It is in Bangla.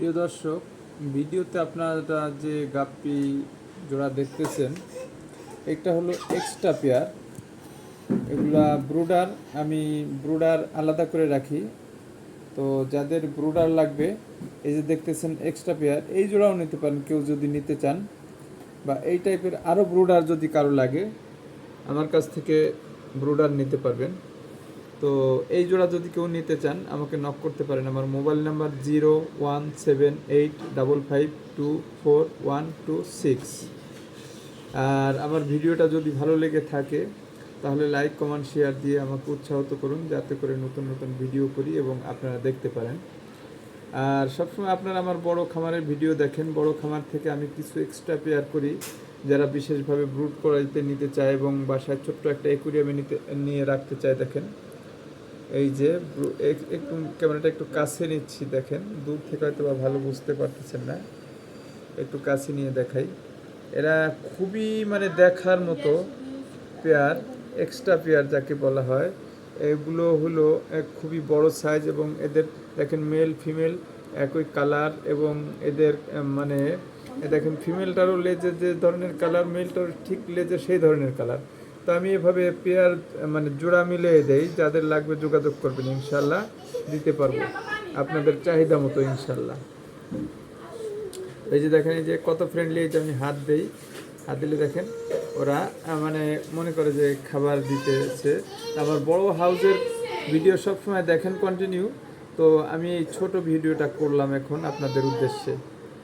প্রিয় দর্শক, ভিডিওতে আপনারা যে গাপ্পি জোড়া দেখতেছেন, একটা হলো এক্সট্রা পেয়ার। এগুলা ব্রুডার, আমি ব্রুডার আলাদা করে রাখি। তো যাদের ব্রুডার লাগবে, এই যে দেখতেছেন এক্সট্রা পেয়ার, এই জোড়াও নিতে পারেন কেউ যদি নিতে চান, বা এই টাইপের আরও ব্রুডার যদি কারো লাগে আমার কাছ থেকে ব্রুডার নিতে পারবেন। তো এই জোড়া যদি কেউ নিতে চান আমাকে নক করতে পারেন। আমার মোবাইল নাম্বার 017855242126। আর আমার ভিডিওটা যদি ভালো লেগে থাকে তাহলে লাইক, কমেন্ট, শেয়ার দিয়ে আমাকে উৎসাহিত করুন, যাতে করে নতুন নতুন ভিডিও করি এবং আপনারা দেখতে পারেন। আর সবসময় আপনারা আমার বড় খামারের ভিডিও দেখেন। বড় খামার থেকে আমি কিছু এক্সট্রা পেয়ার করি যারা বিশেষভাবে ব্রুড করাইতে নিতে চায় এবং বাসায় ছোট্ট একটা অ্যাকুরিয়ামে নিয়ে রাখতে চায়। দেখেন, এই যে একটু ক্যামেরাটা একটু কাছে নিচ্ছি, দেখেন দূর থেকে হয়তো বা ভালো বুঝতে পারতেছেন না, একটু কাছে নিয়ে দেখাই। এরা খুবই দেখার মতো পেয়ার, এক্সট্রা পেয়ার যাকে বলা হয়। এগুলো হলো খুবই বড় সাইজ এবং এদের দেখেন মেল ফিমেল একই কালার, এবং এদের দেখেন ফিমেলটারও লেজের যে ধরনের কালার, মেলটার ঠিক লেজের সেই ধরনের কালার। তো আমি এভাবে পেয়ার জোড়া মিলিয়ে দেই। যাদের লাগবে যোগাযোগ করবেন, ইনশাল্লাহ দিতে পারবো আপনাদের চাহিদা মতো ইনশাল্লাহ। এই যে দেখেন, এই যে কত ফ্রেন্ডলি, এই যে আমি হাত দিই, হাত দিলে দেখেন ওরা মনে করে যে খাবার দিতেছে। আমার বড় হাউসের ভিডিও সবসময় দেখেন কন্টিনিউ। তো আমি এই ছোট ভিডিওটা করলাম এখন আপনাদের উদ্দেশ্যে।